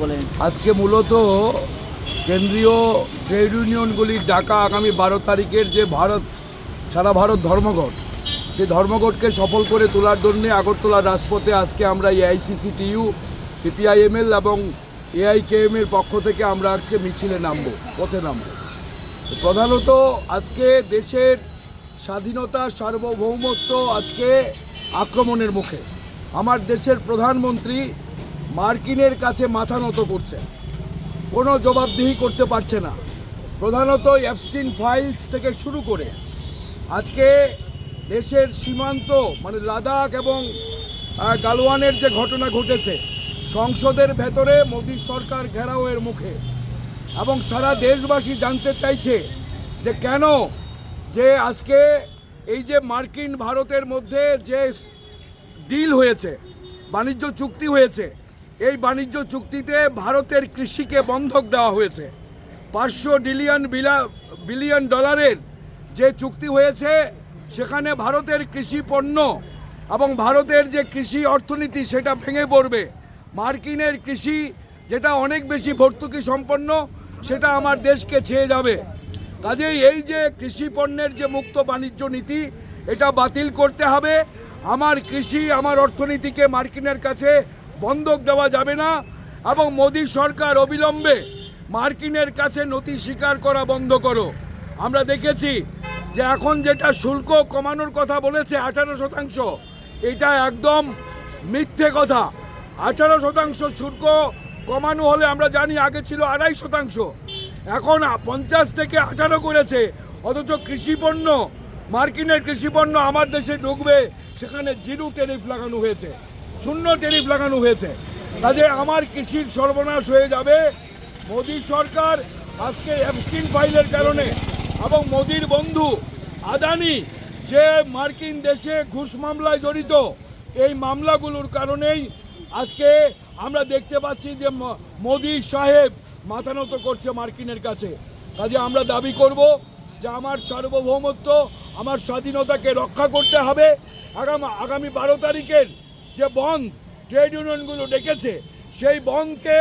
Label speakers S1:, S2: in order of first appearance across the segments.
S1: বলেন?
S2: আজকে মূলত কেন্দ্রীয় ট্রেড ইউনিয়নগুলির ডাকা আগামী 12 তারিখের যে সারা ভারত ধর্মঘট, সেই ধর্মঘটকে সফল করে তোলার জন্যে আগরতলার রাজপথে আজকে আমরা এআইসিসিটিইউ, সিপিআইএমএল এবং এআইকেএমের পক্ষ থেকে আমরা আজকে মিছিলে পথে নামব। প্রধানত আজকে দেশের স্বাধীনতা সার্বভৌমত্ব আজকে আক্রমণের মুখে। আমার দেশের প্রধানমন্ত্রী মার্কিনের কাছে মাথা নত করছে, কোনো জবাবদিহি করতে পারছে না। প্রধানত এপস্টিন ফাইলস থেকে শুরু করে আজকে দেশের সীমান্ত মানে লাদাখ এবং গালওয়ানের যে ঘটনা ঘটেছে, সংসদের ভেতরে মোদী সরকার ঘেরাওয়ের মুখে, এবং সারা দেশবাসী জানতে চাইছে যে কেন যে আজকে এই যে মার্কিন ভারতের মধ্যে যে ডিল হয়েছে, বাণিজ্য চুক্তি হয়েছে, এই বাণিজ্য চুক্তিতে ভারতের কৃষিকে বন্ধক দেওয়া হয়েছে। 500 বিলিয়ন ডলারের যে চুক্তি হয়েছে, সেখানে ভারতের কৃষি পণ্য এবং ভারতের যে কৃষি অর্থনীতি সেটা ভেঙে পড়বে। মার্কিনের কৃষি যেটা অনেক বেশি ভর্তুকি সম্পন্ন, সেটা আমার দেশকে ছেয়ে যাবে। কাজেই এই যে কৃষি পণ্যের যে মুক্ত বাণিজ্য নীতি, এটা বাতিল করতে হবে। আমার কৃষি, আমার অর্থনীতিকে মার্কিনের কাছে বন্ধক দেওয়া যাবে না, এবং মোদী সরকার অবিলম্বে মার্কিনের কাছে নথি স্বীকার করা বন্ধ করো। আমরা দেখেছি যে এখন যেটা শুল্ক কমানোর কথা বলেছে 18%, এটা একদম মিথ্যে কথা। 18% শুল্ক কমানো হলে আমরা জানি আগে ছিল 2.5%, এখন 50 থেকে 18 করেছে। অথচ কৃষিপণ্য, মার্কিনের কৃষিপণ্য আমার দেশে ঢুকবে, সেখানে 0 ট্যারিফ লাগানো হয়েছে, 0 ট্যারিফ লাগানো হয়েছে। কাজে আমার কৃষির সর্বনাশ হয়ে যাবে। মোদী সরকার আজকে এপস্টিন ফাইলের কারণে এবং মোদির বন্ধু আদানি যে মার্কিন দেশে ঘুষ মামলায় জড়িত, এই মামলাগুলোর কারণেই আজকে আমরা দেখতে পাচ্ছি যে মোদী সাহেব মাথা নত করছে মার্কিনের কাছে। কাজে আমরা দাবি করব যে আমার সার্বভৌমত্ব, আমার স্বাধীনতাকে রক্ষা করতে হবে। আগামী 12 তারিখের যে বন্ধ ট্রেড ইউনিয়নগুলো ডেকেছে, সেই বন্ধকে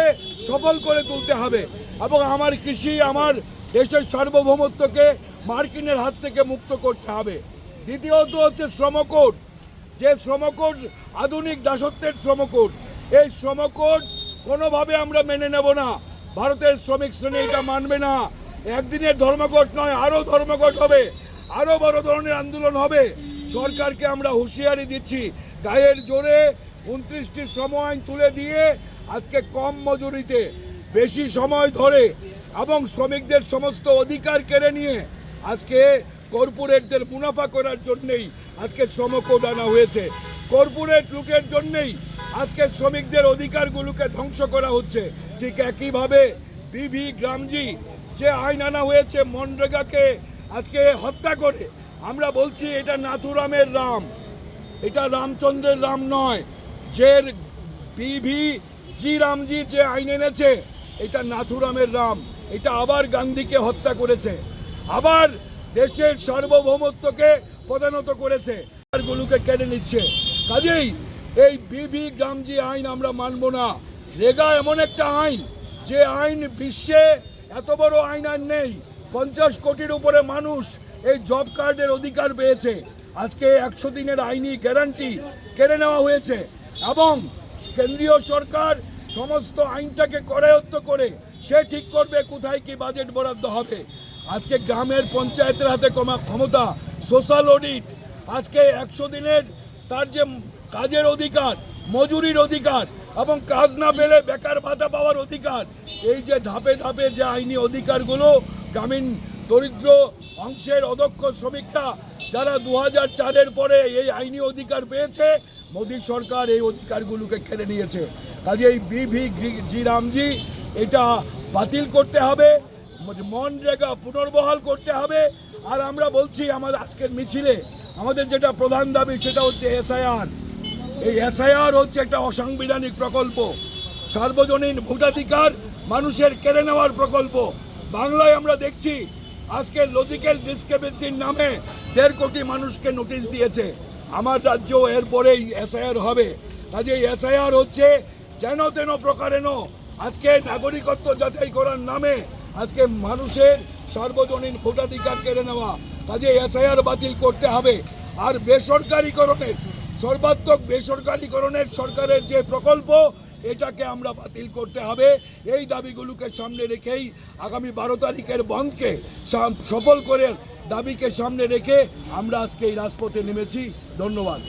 S2: সফল করে তুলতে হবে, এবং আমার কৃষি, আমার দেশের সার্বভৌমত্বকে মার্কিনের হাত থেকে মুক্ত করতে হবে। দ্বিতীয়ত হচ্ছে শ্রমকোড, যে শ্রমকোড আধুনিক দাসত্বের শ্রমকোড, এই শ্রমকোড কোনোভাবে আমরা মেনে নেব না। ভারতের শ্রমিক শ্রেণী এটা মানবে না। একদিনের ধর্মঘট নয়, আরও ধর্মঘট হবে, আরও বড় ধরনের আন্দোলন হবে। সরকারকে আমরা হুঁশিয়ারি দিচ্ছি, গায়ের জোরে 29টি শ্রম আইন তুলে দিয়ে আজকে কম মজুরিতে বেশি সময় ধরে এবং শ্রমিকদের সমস্ত অধিকার কেড়ে নিয়ে আজকে কর্পোরেটদের মুনাফা করার জন্যেই আজকে শ্রমকোড আনা হয়েছে। কর্পোরেট লুটের জন্যেই আজকে শ্রমিকদের অধিকারগুলোকে ধ্বংস করা হচ্ছে। ঠিক একইভাবে বিভি গ্রামজি যে আইন আনা হয়েছে, মনরেগাকে আজকে হত্যা করে, আমরা বলছি এটা নাথুরামের রাম, এটা রামচন্দ্রের রাম নয়। যে বিভি রামজি যে আইন এনেছে, এটা নাথুরামের রাম। এটা আবার গান্ধীকে হত্যা করেছে, আবার দেশের সার্বভৌমত্বকে পদানত করেছে, গুলোকে কেড়ে নিচ্ছে। কাজেই এই বিভি গ্রামজি আইন আমরা মানব না। রেগা এমন একটা আইন, যে আইন বিশ্বে এত বড় আইন আর নেই। 50 কোটির উপরে মানুষ এই জব কার্ডের অধিকার পেয়েছে। আজকে 100 দিনের আইনি গ্যারান্টি কেড়ে নেওয়া হয়েছে, এবং কেন্দ্রীয় সরকার সমস্ত আইনটাকে করায়ত্ত করে সে ঠিক করবে কোথায় কি বাজেট বরাদ্দ হবে। আজকে গ্রামের পঞ্চায়েতের হাতে ক্ষমতা, সোশ্যাল অডিট, আজকে 100 দিনের তার যে কাজের অধিকার, মজুরির অধিকার, এবং কাজ না পেলে বেকার ভাতা পাওয়ার অধিকার, এই যে ধাপে ধাপে যে আইনি অধিকারগুলো গ্রামীণ দরিদ্র অংশের অদক্ষ শ্রমিকরা যারা 2004-এর পরে এই আইনি অধিকার পেয়েছে, মোদী সরকার এই অধিকারগুলোকে কেড়ে নিয়েছে। কাজে এই বিভি রামজি এটা বাতিল করতে হবে, মনরেগা পুনর্বহাল করতে হবে। আর আমরা বলছি আমার আজকের মিছিলে আমাদের যেটা প্রধান দাবি, সেটা হচ্ছে এসআইআর। এই এসআইআর হচ্ছে একটা অসাংবিধানিক প্রকল্প, সার্বজনীন ভোটাধিকার মানুষের কেড়ে নেওয়ার প্রকল্প। বাংলায় আমরা দেখছি আজকে লজিক্যাল ডিসক্রিপেন্সির নামে 1.5 কোটি মানুষকে নোটিশ দিয়েছে। আমার রাজ্যেও এরপরেই এসআইআর হবে। কাজে এসআইআর হচ্ছে যেন তেন প্রকারেণ আজকে নাগরিকত্ব যাচাই করার নামে আজকে মানুষের সার্বজনীন ভোটাধিকার কেড়ে নেওয়া, কাজে এসআইআর বাতিল করতে হবে। আর বেসরকারীকরণের সর্বাত্মক বেসরকারীকরণের সরকারের যে প্রকল্প, এটাকে আমরা বাতিল করতে হবে। এই দাবিগুলোকে সামনে রেখেই আগামী 12 তারিখের বন্ধকে সফল করে দাবিকে সামনে রেখে আমরা আজকে এই রাজপথে নেমেছি। ধন্যবাদ।